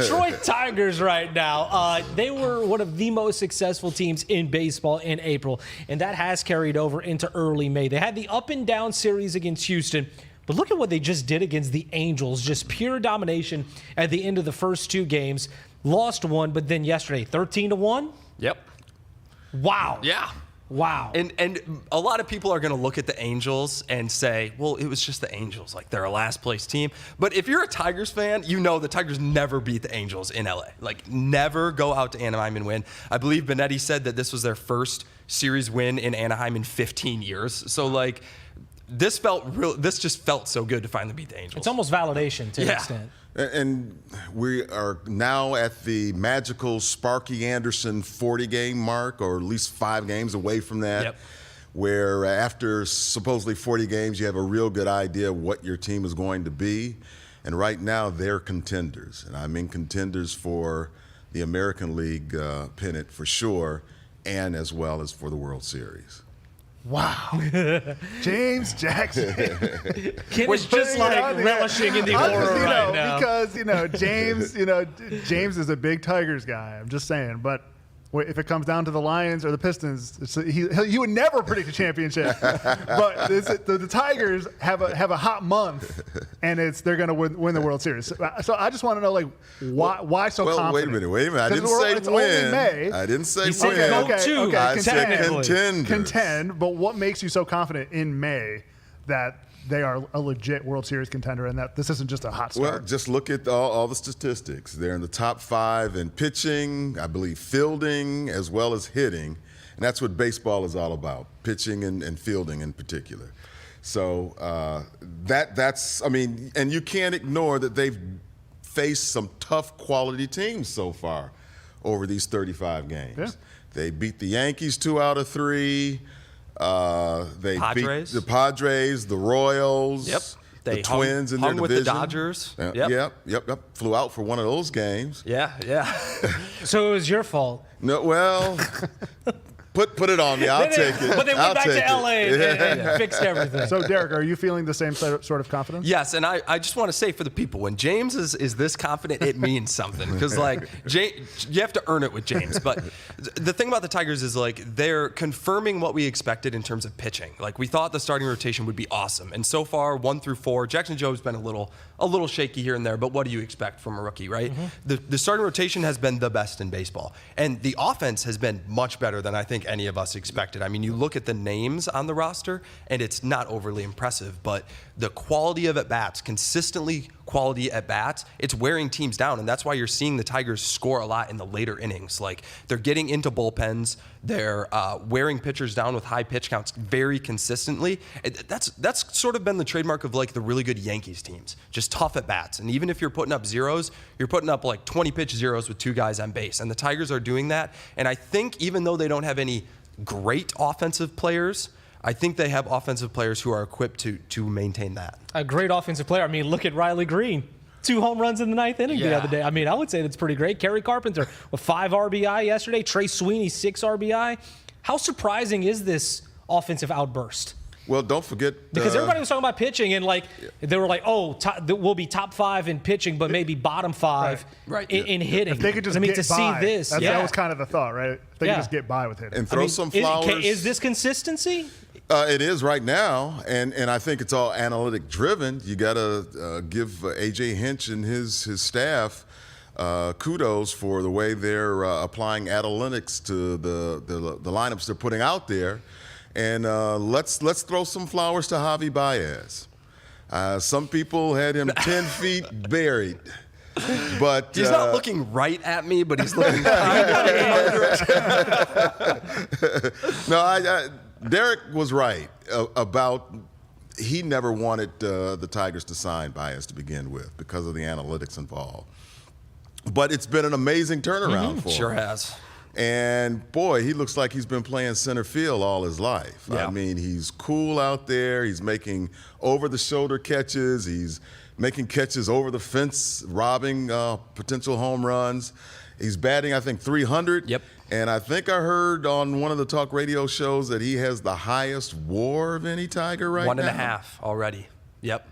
Detroit Tigers right now, they were one of the most successful teams in baseball in April, and that has carried over into early May. They had the up-and-down series against Houston, but look at what they just did against the Angels. Just pure domination at the end of the first two games. Lost one, but then yesterday, 13-1? Yep. Wow. Yeah. Wow. And a lot of people are going to look at the Angels and say, well, it was just the Angels. Like, they're a last-place team. But if you're a Tigers fan, you know the Tigers never beat the Angels in L.A. Like, never go out to Anaheim and win. I believe Benetti said that this was their first series win in Anaheim in 15 years. So, like, this just felt so good to finally beat the Angels. It's almost validation to an extent. And we are now at the magical Sparky Anderson 40-game mark, or at least 5 games away from that, where after supposedly 40 games, you have a real good idea of what your team is going to be. And right now, they're contenders. And I mean contenders for the American League pennant for sure, and as well as for the World Series. Wow. James Jackson. Ken was just like relishing in the aura right now. Because, James is a big Tigers guy. I'm just saying. But if it comes down to the Lions or the Pistons, he would never predict a championship. But the Tigers have a hot month, and they're going to win the World Series. So I just want to know, like, why so confident? Wait a minute. I didn't say win. May. I didn't say win. Okay. I said contenders. Contend, but what makes you so confident in May that they are a legit World Series contender and that this isn't just a hot start? Well, just look at all the statistics. They're in the top 5 in pitching, I believe fielding, as well as hitting. And that's what baseball is all about, pitching and fielding in particular. So that's, I mean, and you can't ignore that they've faced some tough quality teams so far over these 35 games. Yeah. They beat the Yankees 2 out of 3. They beat the Padres, the Royals, the Twins in their division. With the Dodgers. Yep. Flew out for one of those games. Yeah. So it was your fault. No, well, put it on me. I'll take it. But they went back to L.A. and fixed everything. So, Derek, are you feeling the same sort of confidence? Yes, and I just want to say for the people, when James is this confident, it means something. Because, like, you have to earn it with James. But the thing about the Tigers is, like, they're confirming what we expected in terms of pitching. Like, we thought the starting rotation would be awesome. And so far, 1 through 4, Jackson Jobe's been a little shaky here and there, but what do you expect from a rookie, right? Mm-hmm. The starting rotation has been the best in baseball. And the offense has been much better than I think any of us expected. I mean, you look at the names on the roster, and it's not overly impressive, but the quality of at-bats, consistently quality at-bats, it's wearing teams down, and that's why you're seeing the Tigers score a lot in the later innings. Like, they're getting into bullpens, they're wearing pitchers down with high pitch counts very consistently. That's sort of been the trademark of, like, the really good Yankees teams, just tough at-bats. And even if you're putting up zeros, you're putting up, like, 20-pitch zeros with 2 guys on base, and the Tigers are doing that. And I think even though they don't have any great offensive players, I think they have offensive players who are equipped to maintain that. A great offensive player. I mean, look at Riley Green. 2 home runs in the 9th inning the other day. I mean, I would say that's pretty great. Kerry Carpenter with 5 RBI yesterday. Trey Sweeney, 6 RBI. How surprising is this offensive outburst? Well, don't forget. Because everybody was talking about pitching, and they were like, we'll be top 5 in pitching, but maybe bottom 5 in hitting. If they could just to get see this. That was kind of the thought, right? If they could just get by with hitting. And throw some flowers. Is this consistency? It is right now, and I think it's all analytic driven. You got to give A.J. Hinch and his staff kudos for the way they're applying analytics to the lineups they're putting out there. And let's throw some flowers to Javier Báez. Some people had him 10 feet buried. But he's not looking right at me, but he's looking kind of No, Derek was right about he never wanted the Tigers to sign Báez to begin with because of the analytics involved. But it's been an amazing turnaround for him. Sure has. And, boy, he looks like he's been playing center field all his life. Yeah. I mean, he's cool out there. He's making over-the-shoulder catches. He's making catches over the fence, robbing potential home runs. He's batting, I think, 300. Yep. And I think I heard on one of the talk radio shows that he has the highest WAR of any Tiger right now. 1.5 already. Yep.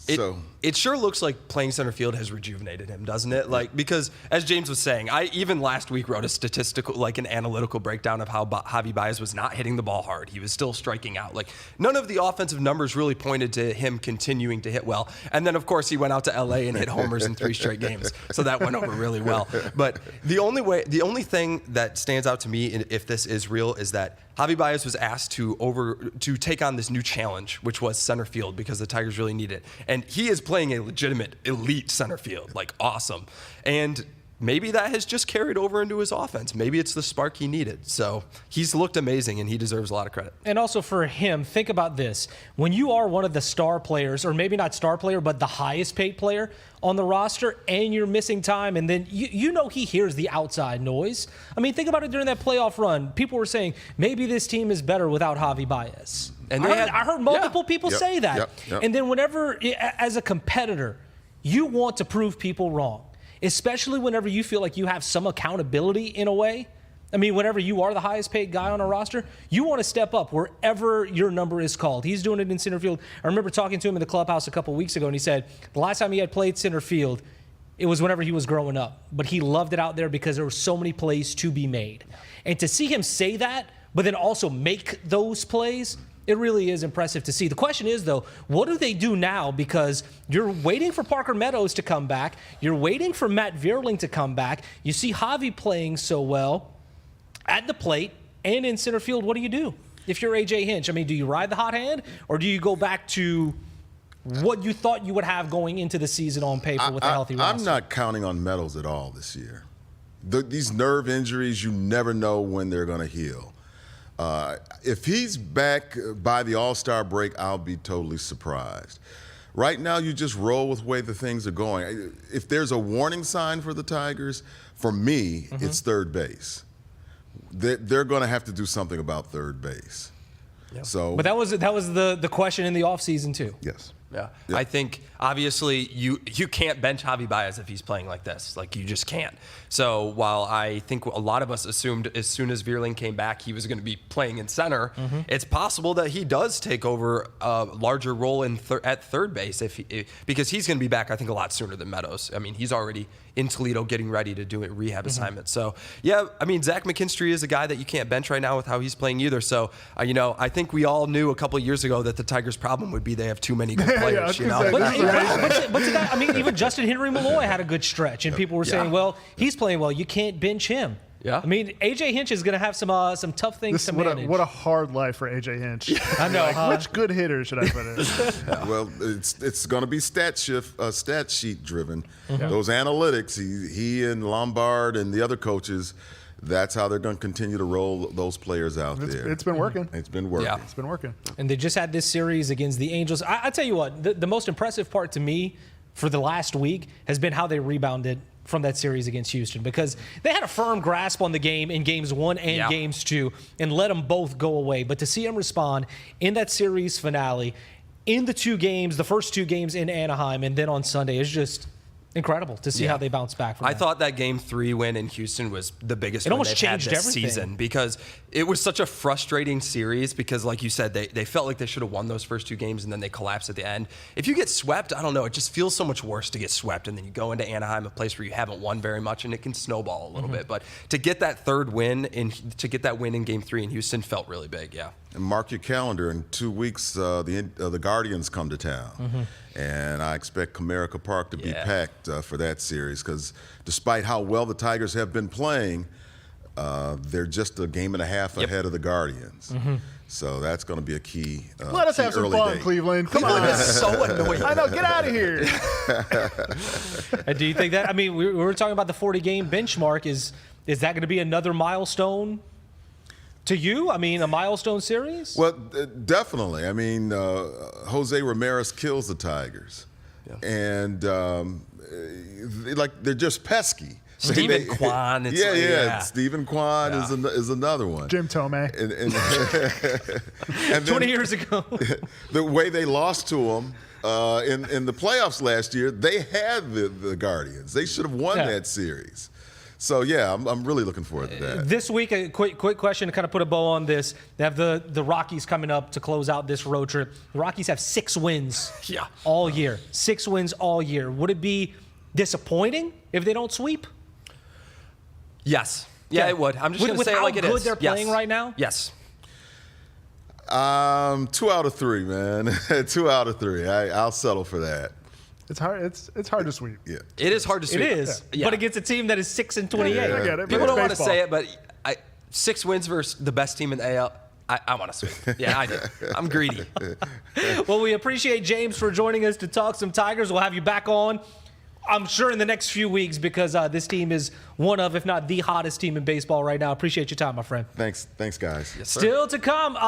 It sure looks like playing center field has rejuvenated him, doesn't it? Like, because as James was saying, I even last week wrote a statistical, like an analytical breakdown of how Javi Báez was not hitting the ball hard. He was still striking out. Like, none of the offensive numbers really pointed to him continuing to hit well. And then, of course, he went out to LA and hit homers in 3 straight games. So that went over really well. But the only thing that stands out to me, if this is real, is that Javi Báez was asked to take on this new challenge, which was center field, because the Tigers really need it. And he is playing a legitimate elite center field, like awesome. And maybe that has just carried over into his offense. Maybe it's the spark he needed. So he's looked amazing, and he deserves a lot of credit. And also for him, think about this. When you are one of the star players, or maybe not star player, but the highest paid player on the roster, and you're missing time, and then you know he hears the outside noise. I mean, think about it during that playoff run. People were saying, maybe this team is better without Javi Báez. And I heard multiple people say that. And then whenever, as a competitor, you want to prove people wrong, especially whenever you feel like you have some accountability in a way. I mean, whenever you are the highest paid guy on a roster, you want to step up wherever your number is called. He's doing it in center field. I remember talking to him in the clubhouse a couple weeks ago, and he said the last time he had played center field, it was whenever he was growing up. But he loved it out there because there were so many plays to be made. And to see him say that, but then also make those plays, it really is impressive to see. The question is, though, what do they do now? Because you're waiting for Parker Meadows to come back. You're waiting for Matt Vierling to come back. You see Javi playing so well at the plate and in center field. What do you do if you're A.J. Hinch? I mean, do you ride the hot hand, or do you go back to what you thought you would have going into the season on paper with a healthy roster? I'm not counting on Meadows at all this year. These nerve injuries, you never know when they're going to heal. If he's back by the All-Star break, I'll be totally surprised. Right now, you just roll with the way the things are going. If there's a warning sign for the Tigers, for me, it's third base. They're going to have to do something about third base. Yep. So, but that was the question in the offseason, too. Yes. Yeah. I think, obviously, you can't bench Javi Báez if he's playing like this. Like, you just can't. So while I think a lot of us assumed as soon as Vierling came back he was going to be playing in center, it's possible that he does take over a larger role at third base because he's going to be back, I think, a lot sooner than Meadows. I mean, he's already in Toledo getting ready to do a rehab assignment. So, yeah, I mean, Zach McKinstry is a guy that you can't bench right now with how he's playing either. So, I think we all knew a couple of years ago that the Tigers' problem would be they have too many good players. I mean, even Justin Henry Malloy had a good stretch, and people were saying, well, he's playing well. You can't bench him. Yeah. I mean, A.J. Hinch is going to have some tough things to manage. What a hard life for A.J. Hinch. I know. Which good hitter should I put in? Well, it's going to be stat sheet driven. Those analytics, he and Lombard and the other coaches, that's how they're going to continue to roll those players out there. It's been working. It's been working. Yeah. It's been working. And they just had this series against the Angels. I tell you what, the most impressive part to me for the last week has been how they rebounded from that series against Houston, because they had a firm grasp on the game in games 1 and games 2 and let them both go away. But to see them respond in that series finale, in the first 2 games in Anaheim and then on Sunday, is just incredible to see how they bounce back from I that. thought that Game 3 win in Houston was the biggest It win almost they've had changed this everything. season, because it was such a frustrating series because, like you said, they felt like they should have won those first 2 games and then they collapsed at the end. If you get swept, I don't know, it just feels so much worse to get swept, and then you go into Anaheim, a place where you haven't won very much, and it can snowball a little bit. But to get that third win in Game 3 in Houston felt really big, And mark your calendar. In 2 weeks, the Guardians come to town. And I expect Comerica Park to be packed for that series, because despite how well the Tigers have been playing, they're just a game and a half ahead of the Guardians. So that's going to be a key. Let us have some fun, Cleveland. Come on. It's so annoying. I know. Get out of here. And do you think that? I mean, we were talking about the 40-game benchmark. Is that going to be another milestone to you? I mean, a milestone series? Well, definitely. I mean, Jose Ramirez kills the Tigers. And they're just pesky. Stephen Kwan. Stephen Kwan is another one. Jim Tomei. And 20 years ago. The way they lost to him in the playoffs last year, they had the Guardians. They should have won that series. So yeah, I'm really looking forward to that. This week, a quick question to kind of put a bow on this. They have the Rockies coming up to close out this road trip. The Rockies have 6 wins all year. 6 wins all year. Would it be disappointing if they don't sweep? Yes. Yeah, it would. I'm just going to say it like it is. With how good they're playing right now? Yes. 2 out of 3, man. 2 out of 3. I'll settle for that. It's hard. It's hard to sweep. Yeah. It is hard to sweep. It is, but against a team that is 6-28. I get it. People don't want to say it, but 6 wins versus the best team in the AL. I want to sweep. Yeah, I do. I'm greedy. Well, we appreciate James for joining us to talk some Tigers. We'll have you back on, I'm sure, in the next few weeks because this team is one of, if not the hottest team in baseball right now. Appreciate your time, my friend. Thanks, guys. Yes, sir. Still to come,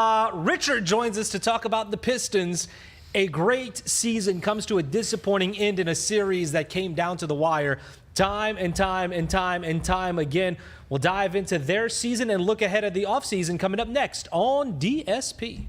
Richard joins us to talk about the Pistons. A great season comes to a disappointing end in a series that came down to the wire time and time again. We'll dive into their season and look ahead at the offseason coming up next on DSP.